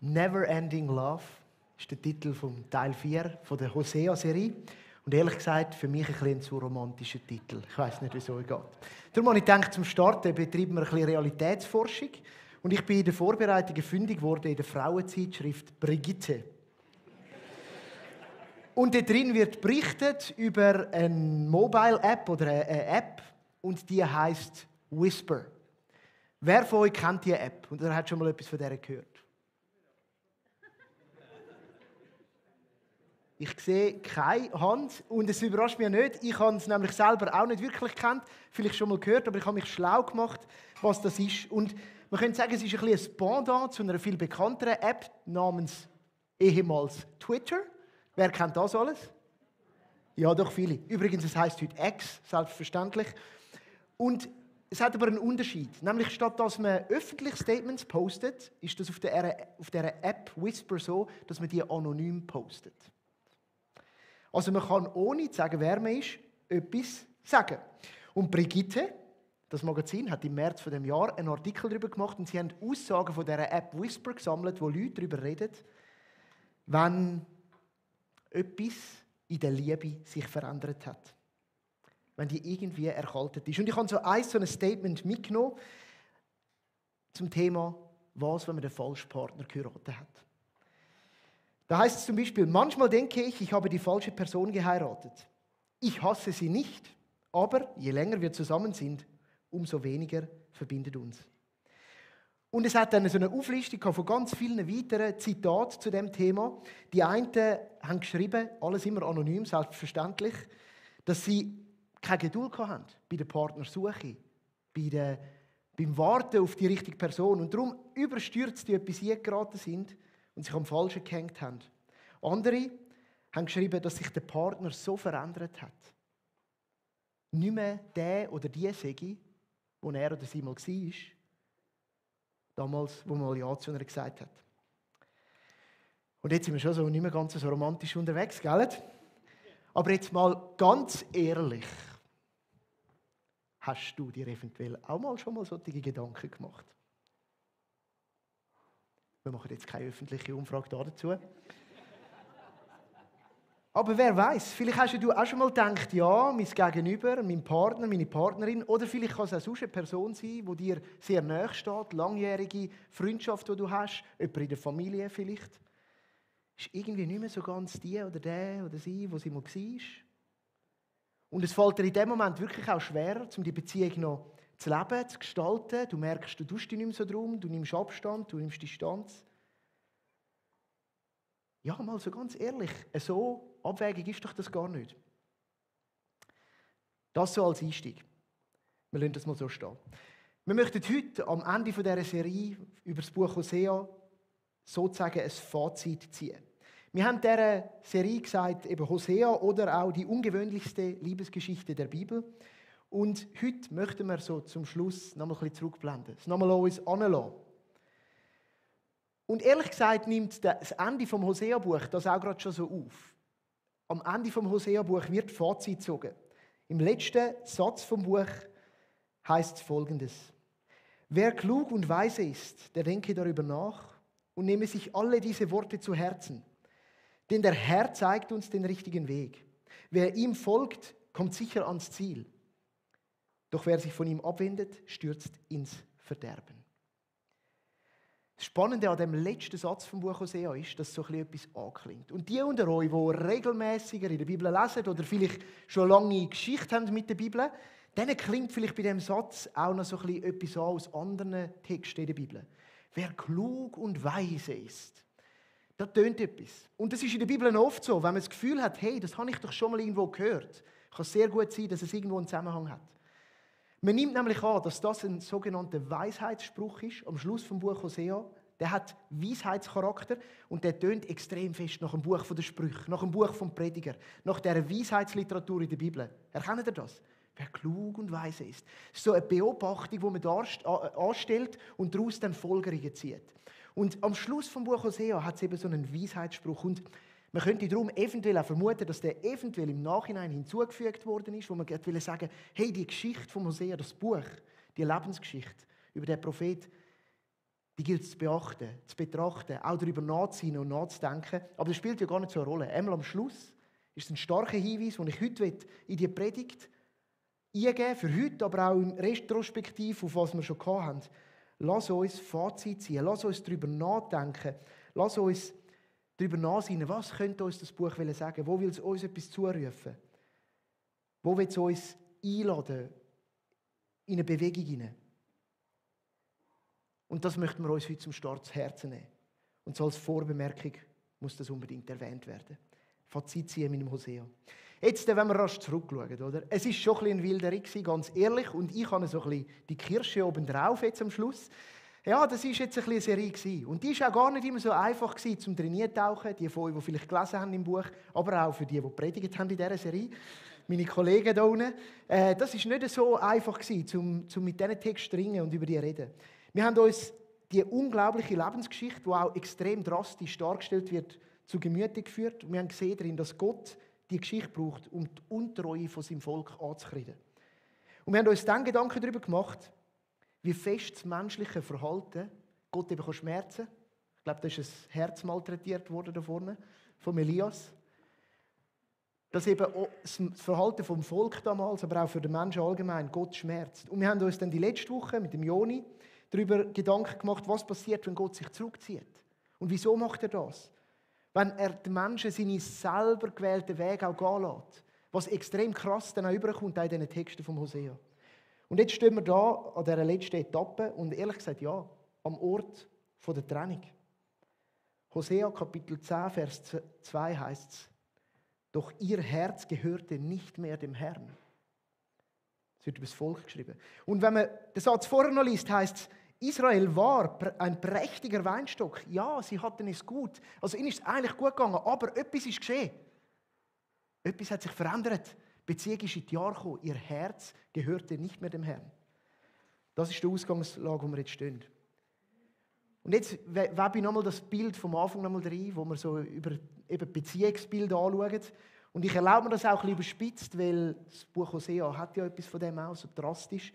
Never Ending Love ist der Titel vom Teil 4 von der Hosea-Serie. Und ehrlich gesagt, für mich ein zu romantischer Titel. Ich weiss nicht, wieso es geht. Darum habe ich gedacht, zum Starten betreiben wir ein bisschen Realitätsforschung. Und ich bin in der Vorbereitung fündig geworden in der Frauenzeitschrift Brigitte. Und dort drin wird berichtet über eine Mobile-App oder eine App und die heisst Whisper. Wer von euch kennt diese App und hat schon mal etwas von der gehört? Ich sehe keine Hand und es überrascht mich nicht. Ich habe es nämlich selber auch nicht wirklich gekannt, vielleicht schon mal gehört, aber ich habe mich schlau gemacht, was das ist. Und man könnte sagen, es ist ein bisschen ein Pendant zu einer viel bekannteren App namens ehemals Twitter. Wer kennt das alles? Ja, doch viele. Übrigens, es heisst heute X, selbstverständlich. Und es hat aber einen Unterschied. Nämlich statt dass man öffentlich Statements postet, ist das auf der App Whisper so, dass man die anonym postet. Also man kann ohne zu sagen, wer man ist, etwas sagen. Und Brigitte, das Magazin, hat im März von dem Jahr einen Artikel darüber gemacht und sie haben Aussagen von dieser App Whisper gesammelt, wo Leute darüber reden, wenn etwas in der Liebe sich verändert hat. Wenn die irgendwie erkaltet ist. Und ich habe so ein Statement mitgenommen zum Thema, was, wenn man den falschen Partner geheiratet hat. Da heißt es zum Beispiel, manchmal denke ich, ich habe die falsche Person geheiratet. Ich hasse sie nicht, aber je länger wir zusammen sind, umso weniger verbindet uns. Und es hat dann so eine Auflistung von ganz vielen weiteren Zitaten zu dem Thema. Die einen haben geschrieben, alles immer anonym, selbstverständlich, dass sie keine Geduld hatten bei der Partnersuche, beim Warten auf die richtige Person und darum überstürzt in etwas geraten sind und sich am Falschen gehängt haben. Andere haben geschrieben, dass sich der Partner so verändert hat. Nicht mehr der oder die Segi, wo er oder sie mal war, damals, wo man mal Ja zu einer gesagt hat. Und jetzt sind wir schon so nicht mehr ganz so romantisch unterwegs, gell? Aber jetzt mal ganz ehrlich, hast du dir eventuell auch mal schon mal solche Gedanken gemacht? Wir machen jetzt keine öffentliche Umfrage dazu. Aber wer weiß, vielleicht hast du auch schon mal gedacht, ja, mein Gegenüber, mein Partner, meine Partnerin, oder vielleicht kann es auch sonst eine Person sein, die dir sehr nahe steht, langjährige Freundschaft, die du hast, jemand in der Familie vielleicht. Ist irgendwie nicht mehr so ganz die oder der oder sie, wo sie mal war. Und es fällt dir in dem Moment wirklich auch schwerer, um die Beziehung noch zu leben, zu gestalten. Du merkst, du tust dich nicht mehr so drum, du nimmst Abstand, du nimmst Distanz. Ja, mal so ganz ehrlich, so abwägig ist doch das gar nicht. Das so als Einstieg. Wir lassen das mal so stehen. Wir möchten heute am Ende dieser Serie über das Buch Hosea sozusagen ein Fazit ziehen. Wir haben dieser Serie gesagt, eben Hosea oder auch die ungewöhnlichste Liebesgeschichte der Bibel. Und heute möchten wir so zum Schluss noch mal ein bisschen zurückblenden. Es nochmal uns anlassen. Und ehrlich gesagt nimmt das Ende vom Hosea-Buch das auch gerade schon so auf. Am Ende vom Hosea-Buch wird Fazit gezogen. Im letzten Satz vom Buch heißt es Folgendes: Wer klug und weise ist, der denke darüber nach und nehme sich alle diese Worte zu Herzen. Denn der Herr zeigt uns den richtigen Weg. Wer ihm folgt, kommt sicher ans Ziel. Doch wer sich von ihm abwendet, stürzt ins Verderben. Das Spannende an dem letzten Satz vom Buch Hosea ist, dass so etwas anklingt. Und die unter euch, die regelmäßiger in der Bibel lesen oder vielleicht schon lange Geschichte haben mit der Bibel, denen klingt vielleicht bei diesem Satz auch noch so etwas an aus anderen Texten in der Bibel. Wer klug und weise ist, da tönt etwas. Und das ist in der Bibel oft so, wenn man das Gefühl hat, hey, das habe ich doch schon mal irgendwo gehört. Kann sehr gut sein, dass es irgendwo einen Zusammenhang hat. Man nimmt nämlich an, dass das ein sogenannter Weisheitsspruch ist, am Schluss vom Buch Hosea. Der hat Weisheitscharakter und der tönt extrem fest nach dem Buch der Sprüche, nach dem Buch vom Prediger, nach der Weisheitsliteratur in der Bibel. Erkennt ihr das? Wer klug und weise ist. Das ist so eine Beobachtung, die man anstellt und daraus dann Folgerungen zieht. Und am Schluss vom Buch Hosea hat es eben so einen Weisheitsspruch. Und man könnte darum eventuell auch vermuten, dass der eventuell im Nachhinein hinzugefügt worden ist, wo man gerade sagen will, hey, die Geschichte von Hosea, das Buch, die Lebensgeschichte über den Prophet, Die gilt es zu beachten, zu betrachten, auch darüber nachzusinnen und nachzudenken. Aber das spielt ja gar nicht so eine Rolle. Einmal am Schluss ist es ein starker Hinweis, den ich heute in die Predigt eingeben für heute, aber auch im Retrospektiv, auf was wir schon hatten. Lass uns Fazit ziehen, lass uns darüber nachdenken, lass uns darüber nachsinnen, was könnte uns das Buch sagen, wo will es uns etwas zurufen, wo will es uns einladen in eine Bewegung hinein. Und das möchten wir uns heute zum Start zu Herzen nehmen. Und so als Vorbemerkung muss das unbedingt erwähnt werden. Fazit ziehen mit dem Hosea. Jetzt, wenn wir rasch zurückschauen, oder? Es war schon ein bisschen ein wilder Ritt, ganz ehrlich, und ich habe so ein bisschen die Kirsche oben drauf jetzt am Schluss. Ja, das war jetzt ein bisschen eine Serie. Und die war auch gar nicht immer so einfach zum Trainiertauchen, die von euch, die vielleicht gelesen haben im Buch, aber auch für die predigt haben in dieser Serie. Meine Kollegen hier unten. Das war nicht so einfach, um mit diesen Texten zu ringen und über die reden. Wir haben uns die unglaubliche Lebensgeschichte, die auch extrem drastisch dargestellt wird, zu Gemüte geführt. Und wir haben gesehen darin, dass Gott die Geschichte braucht, um die Untreue von seinem Volk anzukriegen. Und wir haben uns dann Gedanken darüber gemacht, wie fest das menschliche Verhalten Gott eben schmerzen kann. Ich glaube, da ist ein Herz malträtiert worden da vorne, von Elias. Dass eben das Verhalten vom Volk damals, aber auch für den Menschen allgemein, Gott schmerzt. Und wir haben uns dann die letzte Woche mit dem Joni darüber Gedanken gemacht, was passiert, wenn Gott sich zurückzieht. Und wieso macht er das? Wenn er den Menschen seine selber gewählten Wege auch gehen lässt. Was extrem krass dann auch überkommt in diesen Texten vom Hosea. Und jetzt stehen wir da an dieser letzten Etappe und ehrlich gesagt, ja, am Ort der Trennung. Hosea Kapitel 10, Vers 2 heißt es, doch ihr Herz gehörte nicht mehr dem Herrn. Das wird über das Volk geschrieben. Und wenn man den Satz vorher noch liest, heißt es, Israel war ein prächtiger Weinstock. Ja, sie hatten es gut. Also ihnen ist es eigentlich gut gegangen, aber etwas ist geschehen. Etwas hat sich verändert. Die Beziehung ist in die Jahre gekommen. Ihr Herz gehörte nicht mehr dem Herrn. Das ist die Ausgangslage, wo wir jetzt stehen. Und jetzt webe ich nochmal das Bild vom Anfang nochmal rein, wo wir so über eben Beziehungsbilder anschauen. Und ich erlaube mir das auch ein bisschen überspitzt, weil das Buch Hosea hat ja etwas von dem auch, so drastisch.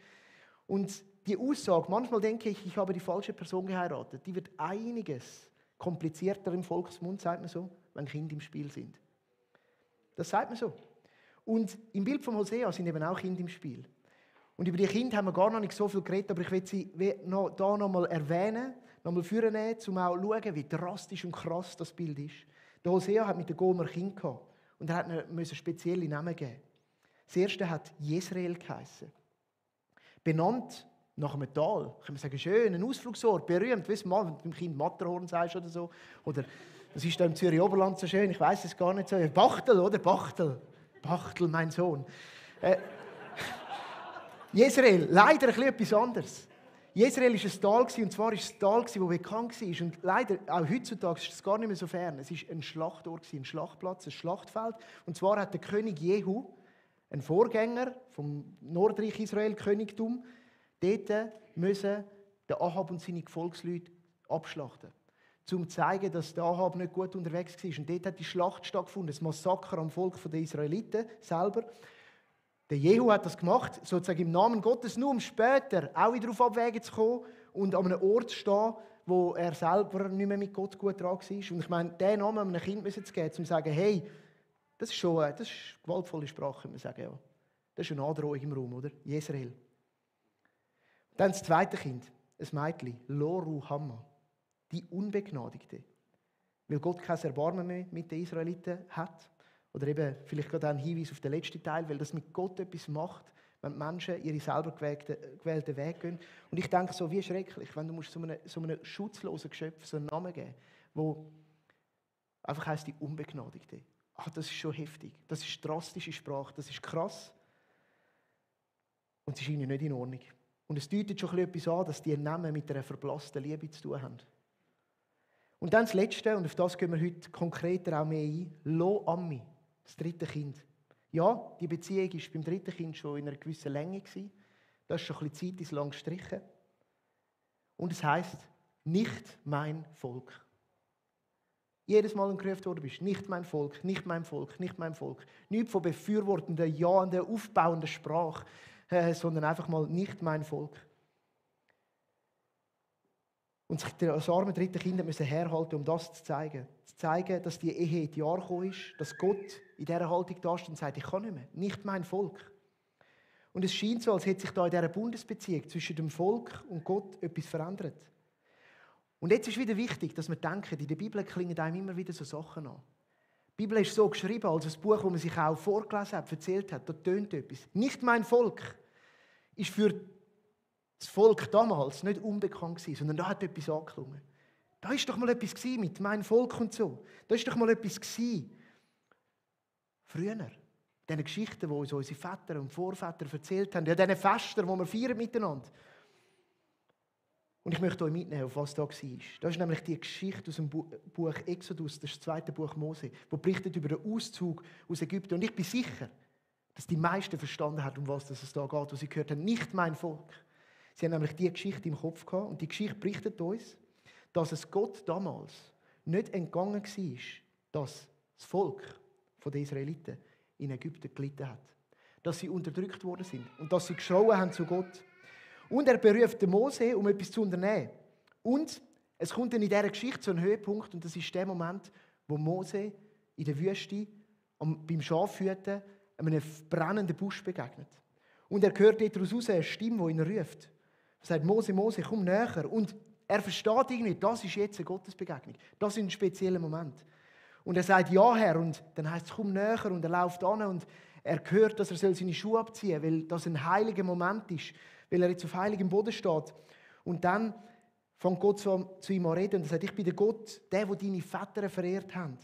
Und die Aussage, manchmal denke ich, ich habe die falsche Person geheiratet, die wird einiges komplizierter im Volksmund, sagt man so, wenn Kinder im Spiel sind. Das sagt man so. Und im Bild von Hosea sind eben auch Kinder im Spiel. Und über die Kinder haben wir gar noch nicht so viel geredet, aber ich will sie da noch mal erwähnen, noch mal vornehmen, um auch zu schauen, wie drastisch und krass das Bild ist. Der Hosea hat mit der Gomer Kind gehabt und er hat ihnen spezielle Namen geben. Das erste hat Jezreel geheißen. Benannt nach einem Tal. Kann man sagen, schön, ein Ausflugsort, berühmt, wie man beim Kind Matterhorn sagst oder so. Oder das ist da im Zürich Oberland so schön, ich weiß es gar nicht so. Bachtel, oder? Bachtel. Bachtel, mein Sohn. Jezreel, leider etwas anderes. Jezreel war ein Tal, und zwar war es ein Tal, das bekannt war. Und leider, auch heutzutage ist es gar nicht mehr so fern. Es war ein Schlachtort, ein Schlachtplatz, ein Schlachtfeld. Und zwar hat der König Jehu, ein Vorgänger vom Nordreich Israel, Königtum, dort müssen den Ahab und seine Gefolgsleute abschlachten. Um zu zeigen, dass der Ahab nicht gut unterwegs war. Und dort hat die Schlacht stattgefunden, das Massaker am Volk der Israeliten selber. Der Jehu hat das gemacht, sozusagen im Namen Gottes, nur um später auch wieder auf Abwägen zu kommen und an einem Ort zu stehen, wo er selber nicht mehr mit Gott gut dran war. Und ich meine, diesen Namen einem Kind zu geben, um zu sagen, hey, das ist gewaltvolle Sprache, kann man sagen, ja. Das ist eine Androhung im Raum, oder? Jezreel. Dann das zweite Kind, ein Mädchen, Loru Hamma, die Unbegnadigte. Weil Gott kein Erbarmen mehr mit den Israeliten hat. Oder eben vielleicht gerade ein Hinweis auf den letzten Teil, weil das mit Gott etwas macht, wenn die Menschen ihre selber gewählten Weg gehen. Und ich denke so, wie schrecklich, wenn du so einem schutzlosen Geschöpf so einen Namen geben musst, wo einfach heisst die Unbegnadigte. Ach, das ist schon heftig. Das ist drastische Sprache, das ist krass. Und es ist ihnen nicht in Ordnung. Und es deutet schon etwas an, dass die Namen mit einer verblassten Liebe zu tun haben. Und dann das Letzte, und auf das gehen wir heute konkreter auch mehr ein, Lo Ammi, das dritte Kind. Ja, die Beziehung war beim dritten Kind schon in einer gewissen Länge. Das ist schon ein bisschen Zeit ins Lang gestrichen. Und es heisst, nicht mein Volk. Jedes Mal, wenn du gerufen worden bist, nicht mein Volk, nicht mein Volk, nicht mein Volk. Nicht von befürwortender, jahender, aufbauender Sprache, sondern einfach mal nicht mein Volk. und sich das arme dritte Kind müssen herhalten, um das zu zeigen. Zu zeigen, dass die Ehe in die Jahre gekommen ist, dass Gott in dieser Haltung da steht und sagt, ich kann nicht mehr, nicht mein Volk. Und es scheint so, als hätte sich da in dieser Bundesbeziehung zwischen dem Volk und Gott etwas verändert. Und jetzt ist wieder wichtig, dass wir denken, in der Bibel klingen einem immer wieder so Sachen an. Die Bibel ist so geschrieben, als ein Buch, das man sich auch vorgelesen hat, erzählt hat, da tönt etwas. Nicht mein Volk ist für das Volk damals nicht unbekannt gewesen, sondern da hat etwas angeklungen. Da ist doch mal etwas gewesen mit mein Volk und so. Da ist doch mal etwas gewesen. Früher. Diese Geschichten, die uns unsere Väter und Vorväter erzählt haben. Ja, diese Feste, die wir feiern miteinander. Und ich möchte euch mitnehmen, auf was da war. Das ist nämlich die Geschichte aus dem Buch Exodus, das zweite Buch Mose, wo berichtet über den Auszug aus Ägypten. Und ich bin sicher, dass die meisten verstanden haben, um was es da geht, was sie gehört haben. Nicht mein Volk. Sie haben nämlich diese Geschichte im Kopf gehabt. Und die Geschichte berichtet uns, dass es Gott damals nicht entgangen war, dass das Volk der Israeliten in Ägypten gelitten hat. Dass sie unterdrückt worden sind und dass sie geschrauen haben zu Gott. Und er beruft den Mose, um etwas zu unternehmen. Und es kommt dann in dieser Geschichte zu einem Höhepunkt, und das ist der Moment, wo Mose in der Wüste beim Schafhüten einem brennenden Busch begegnet. Und er hört daraus raus eine Stimme, die ihn ruft. Er sagt, Mose, Mose, komm näher. Und er versteht irgendwie, das ist jetzt eine Gottesbegegnung. Das ist ein spezieller Moment. Und er sagt, ja Herr, und dann heißt es, komm näher, und er läuft an und er hört, dass er seine Schuhe abziehen soll, weil das ein heiliger Moment ist, weil er jetzt auf heiligem Boden steht. Und dann fängt Gott zu ihm an reden und er sagt, ich bin der Gott, der deine Väter verehrt haben.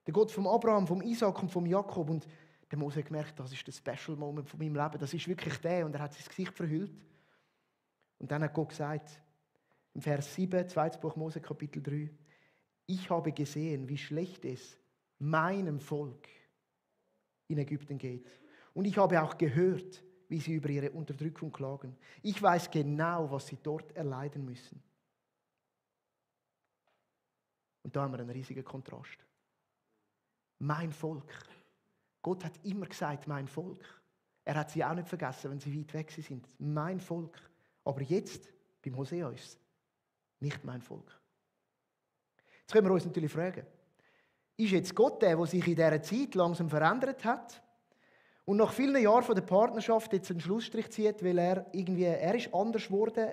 Der Gott von Abraham, von Isaac und von Jakob. Und der Mose hat gemerkt, das ist der Special Moment von meinem Leben, das ist wirklich der. Und er hat sein Gesicht verhüllt. Und dann hat Gott gesagt, im Vers 7, 2. Buch Mose, Kapitel 3, ich habe gesehen, wie schlecht es meinem Volk in Ägypten geht. Und ich habe auch gehört, wie sie über ihre Unterdrückung klagen. Ich weiß genau, was sie dort erleiden müssen. Und da haben wir einen riesigen Kontrast. Mein Volk. Gott hat immer gesagt, mein Volk. Er hat sie auch nicht vergessen, wenn sie weit weg sind. Mein Volk. Aber jetzt, beim Hosea ist es nicht mein Volk. Jetzt können wir uns natürlich fragen, ist jetzt Gott der sich in dieser Zeit langsam verändert hat und nach vielen Jahren von der Partnerschaft jetzt einen Schlussstrich zieht, weil er ist anders geworden,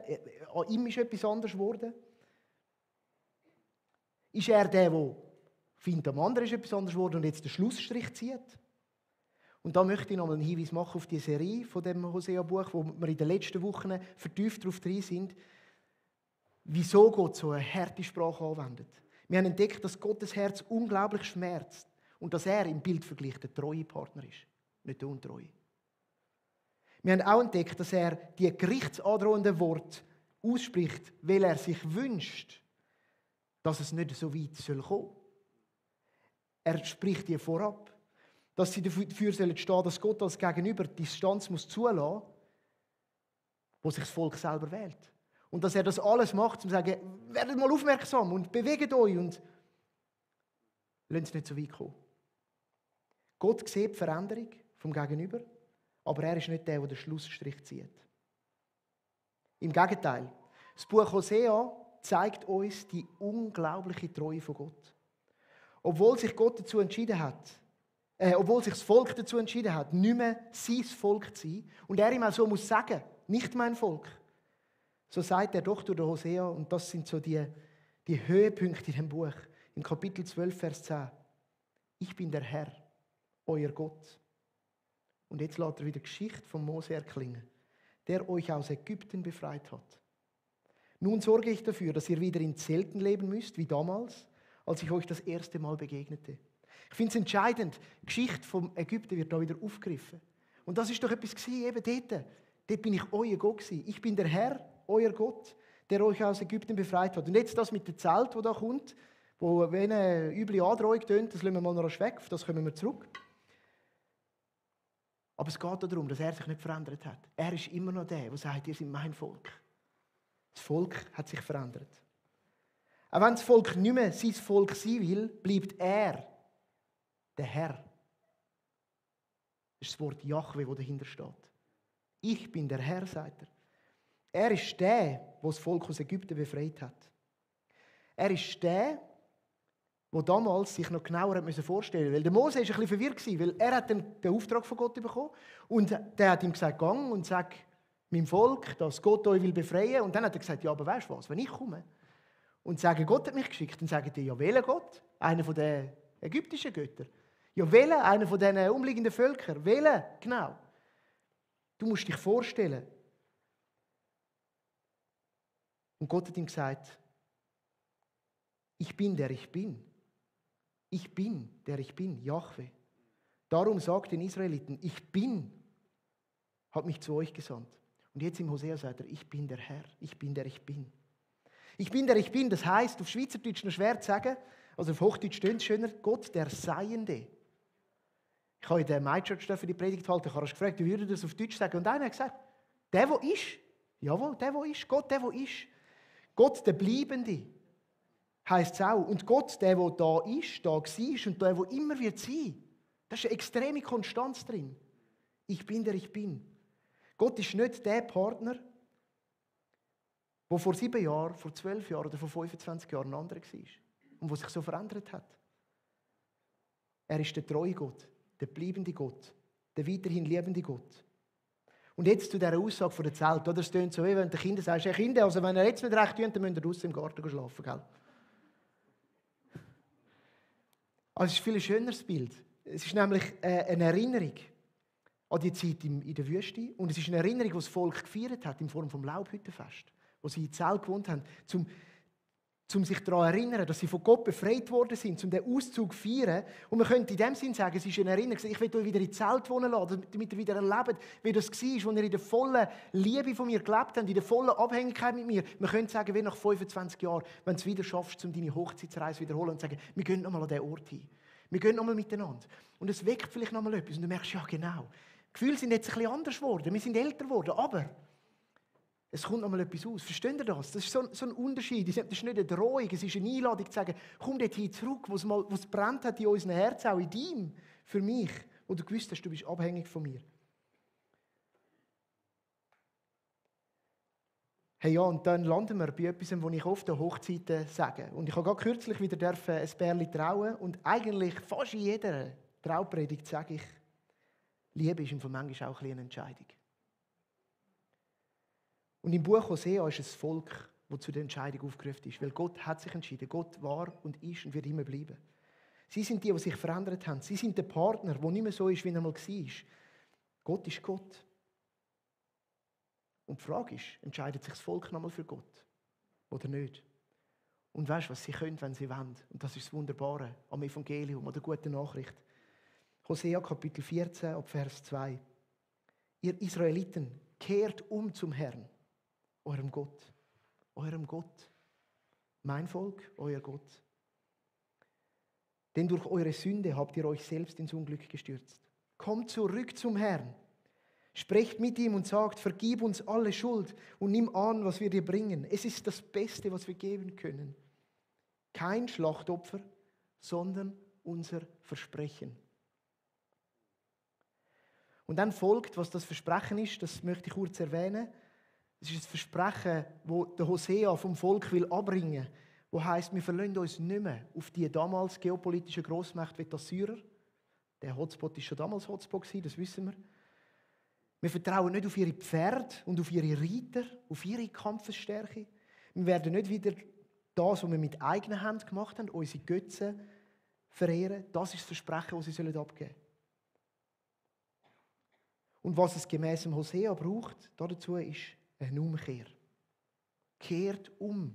an ihm ist etwas anders geworden? Ist er der findet, am anderen ist etwas anders geworden und jetzt den Schlussstrich zieht? Und da möchte ich noch einen Hinweis machen auf die Serie von dem Hosea-Buch, wo wir in den letzten Wochen vertieft darauf drin sind, wieso Gott so eine harte Sprache anwendet. Wir haben entdeckt, dass Gottes Herz unglaublich schmerzt und dass er im Bildvergleich der treue Partner ist, nicht der untreue. Wir haben auch entdeckt, dass er die gerichtsandrohenden Worte ausspricht, weil er sich wünscht, dass es nicht so weit kommen soll. Er spricht die vorab, dass sie dafür stehen sollen, dass Gott als Gegenüber die Distanz zulassen muss, wo sich das Volk selber wählt. Und dass er das alles macht, um zu sagen, werdet mal aufmerksam und bewegt euch und lasst es nicht so weit kommen. Gott sieht die Veränderung vom Gegenüber, aber er ist nicht der den Schlussstrich zieht. Im Gegenteil, das Buch Hosea zeigt uns die unglaubliche Treue von Gott. Obwohl sich Gott dazu entschieden hat, obwohl sich das Volk dazu entschieden hat, nicht mehr sein Volk zu sein, und er ihm auch so muss sagen, nicht mein Volk, so sagt er doch durch den Hosea, und das sind so die Höhepunkte in dem Buch, im Kapitel 12, Vers 10. Ich bin der Herr, euer Gott. Und jetzt lässt er wieder die Geschichte von Mose erklingen, der euch aus Ägypten befreit hat. Nun sorge ich dafür, dass ihr wieder in Zelten leben müsst, wie damals, als ich euch das erste Mal begegnete. Ich finde es entscheidend, die Geschichte von Ägypten wird da wieder aufgegriffen. Und das ist doch etwas gewesen, eben dort. Dort bin ich euer Gott gewesen. Ich bin der Herr, euer Gott, der euch aus Ägypten befreit hat. Und jetzt das mit dem Zelt, das da kommt, wo wenn eine üble Androhung tönt, das lassen wir mal noch weg, auf das kommen wir zurück. Aber es geht darum, dass er sich nicht verändert hat. Er ist immer noch der, der sagt, ihr seid mein Volk. Das Volk hat sich verändert. Auch wenn das Volk nicht mehr sein Volk sein will, bleibt er der Herr. Das ist das Wort Jahwe, das dahinter steht. Ich bin der Herr, sagt er. Er ist der, der das Volk aus Ägypten befreit hat. Er ist der damals sich noch genauer vorstellen musste. Weil der Mose war ein bisschen verwirrt, weil er hat den Auftrag von Gott bekommen und der hat ihm gesagt, gang und sag meinem Volk, dass Gott euch befreien will. Und dann hat er gesagt, ja, aber weißt du was, wenn ich komme und sage, Gott hat mich geschickt, dann sagen die, ja, welcher Gott? Einer von den ägyptischen Göttern. Ja, welcher? Einer von den umliegenden Völkern. Welcher? Genau. Du musst dich vorstellen. Und Gott hat ihm gesagt, ich bin, der ich bin. Ich bin, der ich bin, Jahwe. Darum sagt den Israeliten, ich bin, hat mich zu euch gesandt. Und jetzt im Hosea sagt er, ich bin der Herr, ich bin, der ich bin. Ich bin, der ich bin, das heisst, auf Schweizerdeutsch noch schwer zu sagen, also auf Hochdeutsch stöhnt es schöner, Gott, der Seiende. Ich habe in der MyChurch die Predigt halten, ich habe gefragt, wie würde das auf Deutsch sagen? Und einer hat gesagt, der ist. Jawohl, der ist. Gott, der ist. Gott, der Bleibende. Heisst es auch. Und Gott, der da ist, da war und der immer wird sein. Da ist eine extreme Konstanz drin. Ich bin, der ich bin. Gott ist nicht der Partner, der vor 7 Jahren, vor 12 Jahren oder vor 25 Jahren ein anderer war. Und der sich so verändert hat. Er ist der treue Gott, der bleibende Gott, der weiterhin liebende Gott. Und jetzt zu dieser Aussage von der Zelt. Oder? Es tönt so, wie wenn den Kindern sagst, hey Kinder, also wenn ihr jetzt nicht recht tut, dann müsst ihr draussen im Garten schlafen. Gell? Also es ist ein viel schöneres Bild. Es ist nämlich eine Erinnerung an die Zeit in der Wüste. Und es ist eine Erinnerung, die das Volk gefeiert hat, in Form des Laubhüttenfest, wo sie in Zelt gewohnt haben, um sich daran zu erinnern, dass sie von Gott befreit worden sind, um den Auszug zu feiern. Und man könnte in dem Sinn sagen, es ist eine Erinnerung, ich will euch wieder in Zelt wohnen lassen, damit ihr wieder erlebt, wie das war, als ihr in der vollen Liebe von mir gelebt habt, in der vollen Abhängigkeit mit mir. Man könnte sagen, wie nach 25 Jahren, wenn du es wieder schaffst, um deine Hochzeitsreise wiederholen und sagen, wir gehen nochmal an diesen Ort hin. Wir gehen nochmal miteinander. Und es weckt vielleicht nochmal etwas. Und du merkst, ja genau, die Gefühle sind jetzt ein bisschen anders geworden, wir sind älter geworden, aber es kommt nochmal etwas aus. Versteht ihr das? Das ist so ein Unterschied. Das ist nicht eine Drohung, es ist eine Einladung zu sagen, komm dorthin zurück, wo es brennt hat in unseren Herzen, auch in deinem, für mich, wo du gewusst hast, du bist abhängig von mir. Hey ja, und dann landen wir bei etwas, was ich oft an Hochzeiten sage. Und ich habe gerade kürzlich wieder ein Pärchen trauen und eigentlich fast in jeder Traupredigt sage ich, Liebe ist manchmal auch eine Entscheidung. Und im Buch Hosea ist es das Volk, das zu der Entscheidung aufgerufen ist. Weil Gott hat sich entschieden. Gott war und ist und wird immer bleiben. Sie sind die sich verändert haben. Sie sind der Partner, der nicht mehr so ist, wie er mal war. Gott ist Gott. Und die Frage ist, entscheidet sich das Volk nochmal für Gott? Oder nicht? Und weißt du, was sie können, wenn sie wollen? Und das ist das Wunderbare am Evangelium oder guten Nachricht. Hosea Kapitel 14, ab Vers 2. Ihr Israeliten, kehrt um zum Herrn. Eurem Gott. Eurem Gott. Mein Volk, euer Gott. Denn durch eure Sünde habt ihr euch selbst ins Unglück gestürzt. Kommt zurück zum Herrn. Sprecht mit ihm und sagt, vergib uns alle Schuld und nimm an, was wir dir bringen. Es ist das Beste, was wir geben können. Kein Schlachtopfer, sondern unser Versprechen. Und dann folgt, was das Versprechen ist, das möchte ich kurz erwähnen. Es ist ein Versprechen, das der Hosea vom Volk abbringen will, wo heisst, wir verlassen uns nicht mehr auf die damals geopolitische Grossmacht wie die Assyrer. Der Hotspot war schon damals Hotspot, das wissen wir. Wir vertrauen nicht auf ihre Pferde und auf ihre Reiter, auf ihre Kampfesstärke. Wir werden nicht wieder das, was wir mit eigenen Händen gemacht haben, unsere Götzen verehren. Das ist das Versprechen, das sie abgeben sollen. Und was es gemäss dem Hosea braucht, dazu ist eine Umkehr. Kehrt um,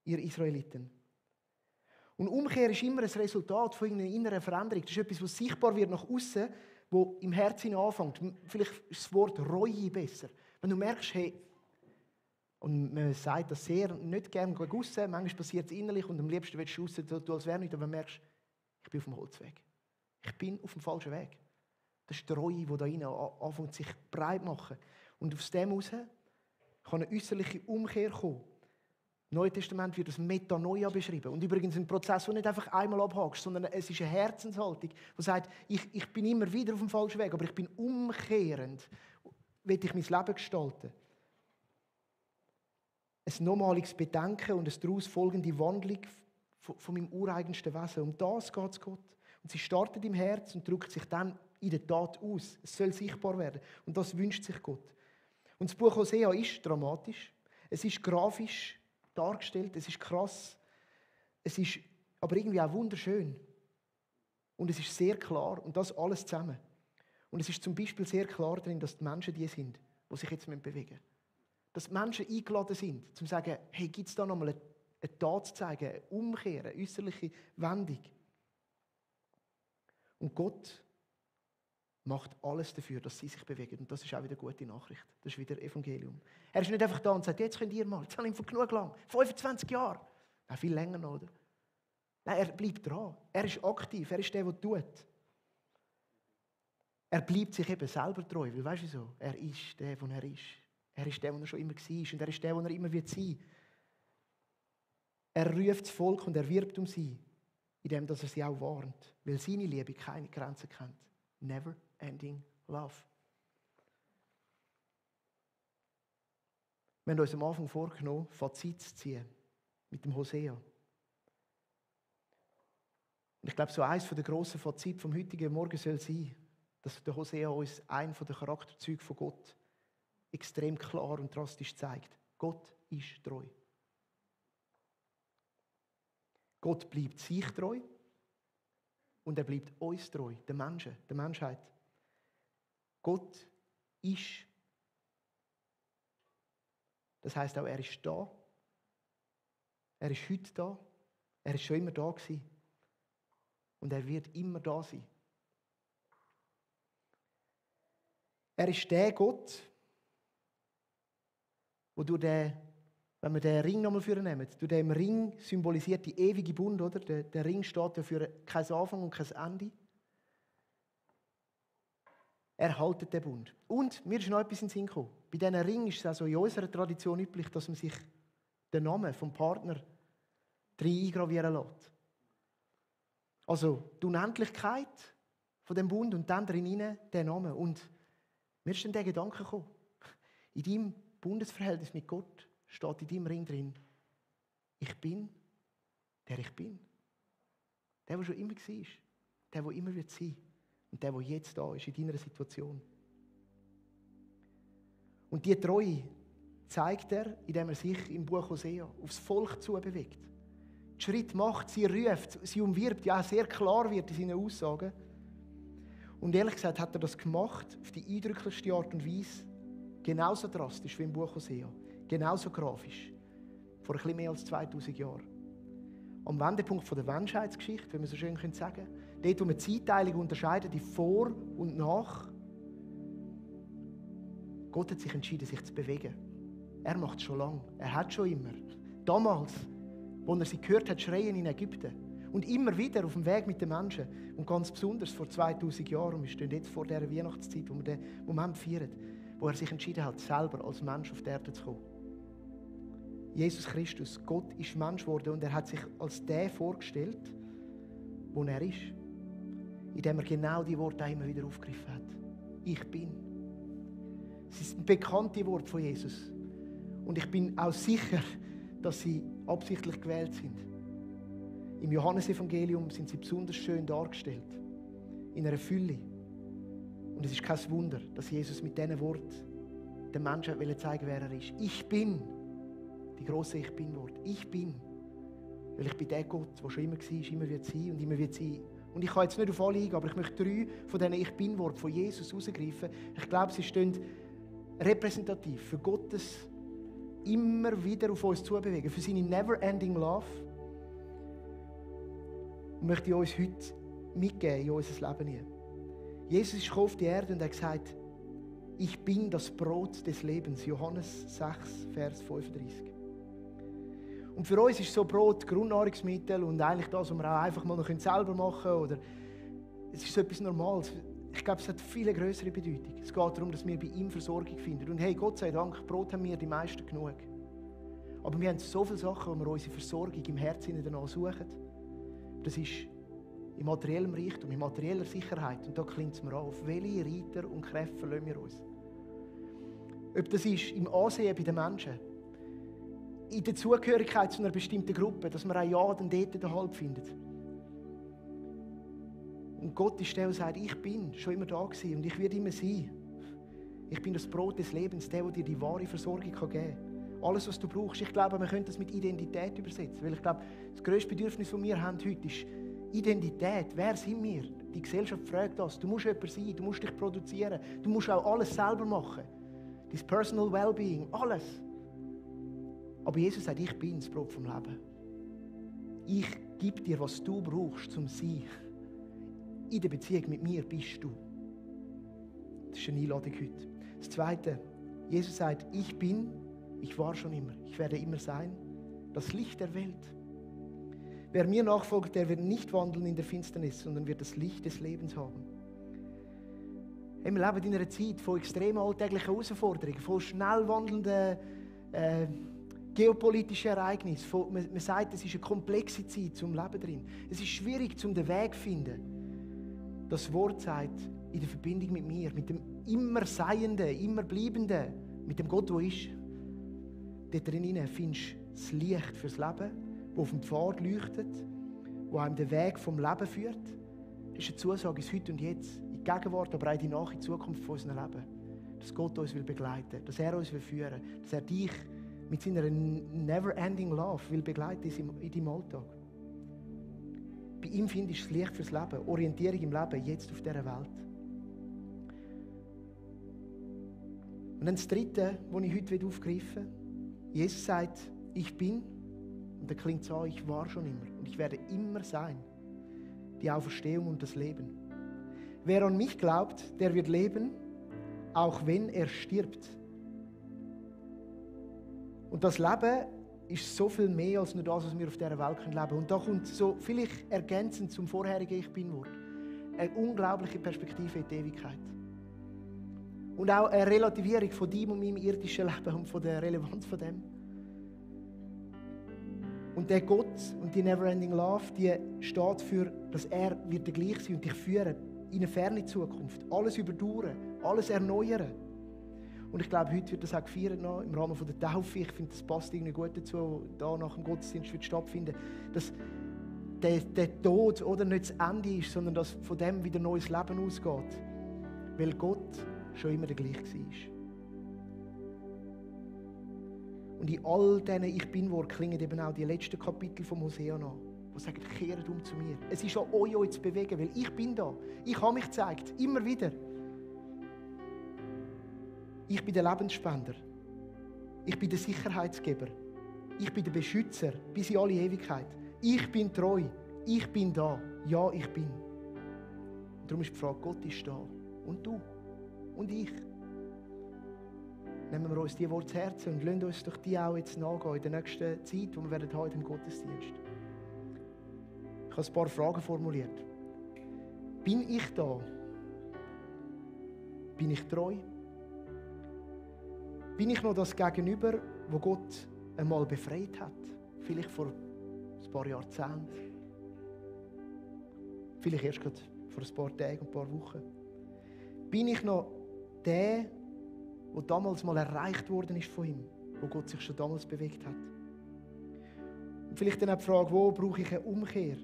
ihr Israeliten. Und Umkehr ist immer ein Resultat von einer inneren Veränderung. Das ist etwas, was sichtbar wird nach außen, wo im Herzen anfängt. Vielleicht ist das Wort Reue besser. Wenn du merkst, hey, und man sagt das sehr nicht gerne gegen aussen, manchmal passiert es innerlich und am liebsten willst du aussen, du als wäre nicht, aber du merkst, ich bin auf dem Holzweg. Ich bin auf dem falschen Weg. Das ist die Reue, die da innen anfängt, sich breit zu machen. Und aus dem heraus kann eine äußerliche Umkehr kommen. Im Neuen Testament wird das Metanoia beschrieben. Und übrigens ein Prozess, der nicht einfach einmal abhakst, sondern es ist eine Herzenshaltung, die sagt, ich bin immer wieder auf dem falschen Weg, aber ich bin umkehrend, will ich mein Leben gestalten. ein nochmaliges Bedenken und eine daraus folgende Wandlung von meinem ureigensten Wesen. Um das geht es Gott. Und sie startet im Herz und drückt sich dann in der Tat aus. Es soll sichtbar werden. Und das wünscht sich Gott. Und das Buch Hosea ist dramatisch. Es ist grafisch dargestellt. Es ist krass. Es ist aber irgendwie auch wunderschön. Und es ist sehr klar. Und das alles zusammen. Und es ist zum Beispiel sehr klar darin, dass die Menschen die sind, die sich jetzt bewegen müssen. Dass die Menschen eingeladen sind, um zu sagen, hey, gibt es da nochmal eine Tat zu zeigen, eine Umkehr, eine äußerliche Wendung. Und Gott macht alles dafür, dass sie sich bewegen. Und das ist auch wieder eine gute Nachricht. Das ist wieder Evangelium. Er ist nicht einfach da und sagt, jetzt könnt ihr mal, jetzt habe ich genug lang, 25 Jahre. Nein, viel länger noch, oder? Nein, er bleibt dran. Er ist aktiv, er ist der, der tut. Er bleibt sich eben selber treu, weil weißt du wieso? Er ist der, der er ist. Er ist der, der er schon immer war und er ist der, der er immer wird sein. Er ruft das Volk und er wirbt um sie, indem er sie auch warnt, weil seine Liebe keine Grenzen kennt. Never ending love. Wir haben uns am Anfang vorgenommen, Fazit zu ziehen mit dem Hosea. Und ich glaube, so eines der grossen Fazit vom heutigen Morgen soll sein, dass der Hosea uns einen der Charakterzüge von Gott extrem klar und drastisch zeigt. Gott ist treu. Gott bleibt sich treu und er bleibt uns treu, den Menschen, der Menschheit. Gott ist. Das heisst auch, er ist da. Er ist heute da. Er ist schon immer da gewesen. Und er wird immer da sein. Er ist der Gott, wo durch den, wenn wir den Ring nochmal vornehmen, durch den Ring symbolisiert die ewige Bund, oder? Der Ring steht ja für kein Anfang und kein Ende. Er haltet den Bund. Und mir ist noch etwas in den Sinn gekommen. Bei diesen Ringen ist es also in unserer Tradition üblich, dass man sich den Namen vom Partner eingravieren lässt. Also die Unendlichkeit von dem Bund und dann drin den Namen. Und mir ist dann der Gedanke gekommen, in deinem Bundesverhältnis mit Gott steht in deinem Ring drin, ich bin, der ich bin. Der schon immer war, der immer wird sein und der jetzt da ist in deiner Situation. Und diese Treue zeigt er, indem er sich im Buch Hosea aufs Volk zubewegt. Die Schritt macht, sie ruft, sie umwirbt, ja sehr klar wird in seinen Aussagen. Und ehrlich gesagt hat er das gemacht auf die eindrücklichste Art und Weise, genauso drastisch wie im Buch Hosea, genauso grafisch, vor ein bisschen mehr als 2000 Jahren. Am Wendepunkt der Menschheitsgeschichte, wenn man so schön sagen könnte, dort, wo man die Zeitteilung unterscheidet, die Vor- und Nach. Gott hat sich entschieden, sich zu bewegen. Er macht es schon lange. Er hat schon immer. Damals, als er sie gehört hat, schreien in Ägypten. Und immer wieder auf dem Weg mit den Menschen. Und ganz besonders vor 2000 Jahren, und wir stehen jetzt vor dieser Weihnachtszeit, wo wir den Moment feiern, wo er sich entschieden hat, selber als Mensch auf die Erde zu kommen. Jesus Christus, Gott ist Mensch geworden und er hat sich als der vorgestellt, wo er ist. Indem er genau die Worte immer wieder aufgegriffen hat. Ich bin. Es ist ein bekanntes Wort von Jesus. Und ich bin auch sicher, dass sie absichtlich gewählt sind. Im Johannesevangelium sind sie besonders schön dargestellt. In einer Fülle. Und es ist kein Wunder, dass Jesus mit diesen Worten den Menschen zeigen wollte, wer er ist. Ich bin. Die grosse Ich Bin-Wort. Ich bin. Weil ich bin der Gott, der schon immer war, immer wird sein und immer wird sein. Und ich kann jetzt nicht auf alle eingehen, aber ich möchte 3 von diesen Ich Bin-Worten von Jesus herausgreifen. Ich glaube, sie stehen repräsentativ für Gottes immer wieder auf uns zubewegen, für seine never-ending Love. Und möchte ich uns heute mitgeben in unser Leben hier. Jesus ist auf die Erde und hat gesagt, ich bin das Brot des Lebens. Johannes 6, Vers 35. Und für uns ist so Brot Grundnahrungsmittel und eigentlich das, was wir auch einfach mal noch selber machen können. Oder es ist so etwas Normales. Ich glaube, es hat viel größere Bedeutung. Es geht darum, dass wir bei ihm Versorgung finden. Und hey, Gott sei Dank, Brot haben wir die meisten genug. Aber wir haben so viele Sachen, wo wir unsere Versorgung im Herzen danach suchen. Das ist im materiellen Reichtum, in materieller Sicherheit. Und da klingt es mir an, auf welche Reiter und Kräfte verlassen wir uns. Ob das ist im Ansehen bei den Menschen, in der Zugehörigkeit zu einer bestimmten Gruppe, dass man auch ja dann dort den Halt findet. Und Gott ist der, der sagt, ich bin schon immer da gewesen und ich werde immer sein. Ich bin das Brot des Lebens, der dir die wahre Versorgung geben kann. Alles, was du brauchst. Ich glaube, man könnte das mit Identität übersetzen. Weil ich glaube, das grösste Bedürfnis, das wir haben heute, ist Identität. Wer sind wir? Die Gesellschaft fragt das. Du musst jemand sein, du musst dich produzieren, du musst auch alles selber machen. Dein Personal Wellbeing, alles. Aber Jesus sagt, ich bin das Brot vom Leben. Ich gebe dir, was du brauchst, zum Sein. In der Beziehung mit mir bist du. Das ist eine Einladung heute. Das Zweite, Jesus sagt, ich bin, ich war schon immer, ich werde immer sein, das Licht der Welt. Wer mir nachfolgt, der wird nicht wandeln in der Finsternis, sondern wird das Licht des Lebens haben. Wir leben in einer Zeit von extrem alltäglichen Herausforderungen, von schnell wandelnden geopolitischen Ereignissen. Man sagt, es ist eine komplexe Zeit zum Leben drin. Es ist schwierig, den Weg zu finden. Das Wort sagt, in der Verbindung mit mir, mit dem immer Seienden, immer Bleibenden, mit dem Gott, der ist. Dort drinnen findest du das Licht fürs Leben, das auf dem Pfad leuchtet, das einem den Weg vom Leben führt. Das ist eine Zusage ins Heute und Jetzt, in die Gegenwart, aber auch in die nahe Zukunft von unserem Leben. Dass Gott uns begleiten will, dass er uns führen will, dass er dich mit seiner never-ending Love will begleiten in deinem Alltag. Bei ihm findest du das Licht fürs Leben, Orientierung im Leben, jetzt auf dieser Welt. Und dann das Dritte, das ich heute aufgreifen will. Jesus sagt, ich bin, und dann klingt es an, ich war schon immer und ich werde immer sein. Die Auferstehung und das Leben. Wer an mich glaubt, der wird leben, auch wenn er stirbt. Und das Leben ist so viel mehr als nur das, was wir auf dieser Welt leben können. Und da kommt so vielleicht ergänzend zum vorherigen Ich Bin-Wort eine unglaubliche Perspektive in die Ewigkeit. Und auch eine Relativierung von deinem und meinem irdischen Leben und von der Relevanz von dem. Und der Gott und die Neverending Love, die steht für, dass er wird der gleich sein und dich führen in eine ferne Zukunft. Alles überdauern, alles erneuern. Und ich glaube, heute wird das auch gefeiert noch, im Rahmen der Taufe. Ich finde, das passt irgendwie gut dazu, da nach dem Gottesdienst wird stattfinden, dass der Tod oder nicht das Ende ist, sondern dass von dem wieder neues Leben ausgeht. Weil Gott schon immer der gleiche war. Und in all diesen Ich Bin-Worten klingen eben auch die letzten Kapitel vom Hosea an, die sagen, kehrt um zu mir. Es ist an euch zu bewegen, weil ich bin da. Ich habe mich gezeigt, immer wieder. Ich bin der Lebensspender. Ich bin der Sicherheitsgeber. Ich bin der Beschützer bis in alle Ewigkeit. Ich bin treu. Ich bin da. Ja, ich bin. Und darum ist die Frage, Gott ist da. Und du. Und ich. Nehmen wir uns die Worte zu Herzen und lassen uns doch die auch jetzt nachgehen in der nächsten Zeit, die wir werden haben im Gottesdienst. Ich habe ein paar Fragen formuliert. Bin ich da? Bin ich treu? Bin ich noch das Gegenüber, wo Gott einmal befreit hat? Vielleicht vor ein paar Jahrzehnten. Vielleicht erst gerade vor ein paar Tagen, ein paar Wochen. Bin ich noch der, der damals mal erreicht worden ist von ihm, wo Gott sich schon damals bewegt hat? Und vielleicht dann auch die Frage, wo brauche ich eine Umkehr?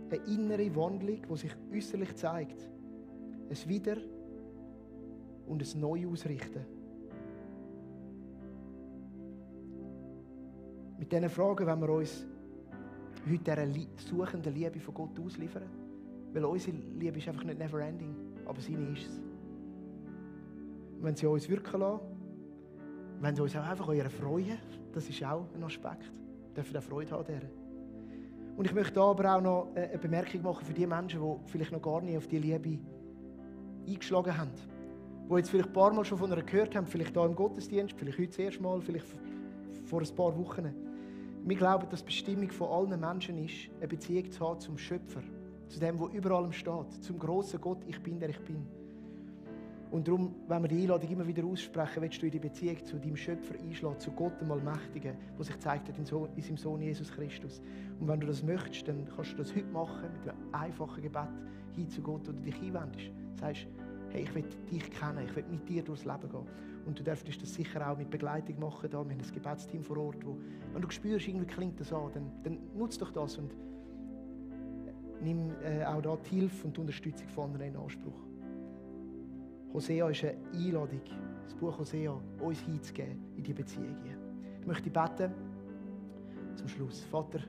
Eine innere Wandlung, die sich äußerlich zeigt. Ein Wieder- und ein Neuausrichten. Mit diesen Fragen wollen wir uns heute dieser suchenden Liebe von Gott ausliefern. Weil unsere Liebe ist einfach nicht never ending, aber seine ist es. Und wenn sie uns wirken lassen, wenn sie uns auch einfach an ihr freuen, das ist auch ein Aspekt. Wir dürfen auch Freude haben daran. Und ich möchte aber auch noch eine Bemerkung machen für die Menschen, die vielleicht noch gar nicht auf die Liebe eingeschlagen haben. Die jetzt vielleicht ein paar Mal schon von ihr gehört haben, vielleicht hier im Gottesdienst, vielleicht heute das erste Mal, vielleicht vor ein paar Wochen. Wir glauben, dass die Bestimmung von allen Menschen ist, eine Beziehung zu haben zum Schöpfer, zu dem, der über allem steht, zum grossen Gott, ich bin, der ich bin. Und darum, wenn wir die Einladung immer wieder aussprechen, willst du in die Beziehung zu deinem Schöpfer einschlagen, zu Gott, dem Allmächtigen, der sich gezeigt hat in seinem Sohn Jesus Christus. Und wenn du das möchtest, dann kannst du das heute machen, mit einem einfachen Gebet hin zu Gott, wo du dich hinwendest. Du sagst, hey, ich will dich kennen, ich will mit dir durchs Leben gehen. Und du dürftest das sicher auch mit Begleitung machen. Da. Wir haben ein Gebetsteam vor Ort, wo, wenn du spürst, irgendwie klingt das an, dann nutz doch das und nimm auch da die Hilfe und die Unterstützung von anderen in Anspruch. Hosea ist eine Einladung, das Buch Hosea, uns hinzugeben in die Beziehung. Ich möchte beten zum Schluss. Vater,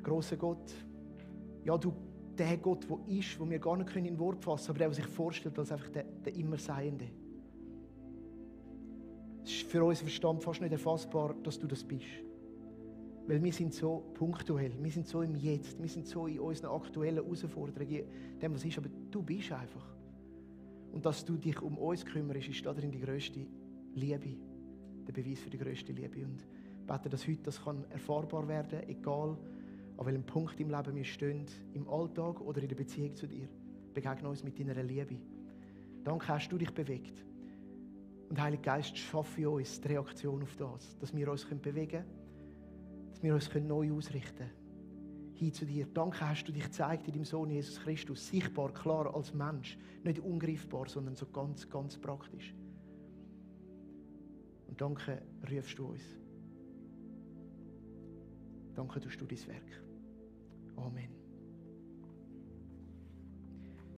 grosser Gott, ja, du, der Gott, der ist, den wir gar nicht in Wort fassen können, aber der sich vorstellt als einfach der Immerseiende. Es ist für unseren Verstand fast nicht erfassbar, dass du das bist. Weil wir sind so punktuell, wir sind so im Jetzt, wir sind so in unseren aktuellen Herausforderungen, dem was ist, aber du bist einfach. Und dass du dich um uns kümmerst, ist darin die grösste Liebe, der Beweis für die grösste Liebe. Und ich bete, dass heute das kann erfahrbar werden, egal an welchem Punkt im Leben wir stehen, im Alltag oder in der Beziehung zu dir. Begegne uns mit deiner Liebe. Danke, hast du dich bewegt. Und Heiliger Geist, schaffe in uns die Reaktion auf das, dass wir uns bewegen können, dass wir uns neu ausrichten können. Hin zu dir. Danke, hast du dich gezeigt in deinem Sohn Jesus Christus, sichtbar, klar als Mensch, nicht ungreifbar, sondern so ganz, ganz praktisch. Und danke, rufst du uns. Danke, tust du dein Werk. Amen.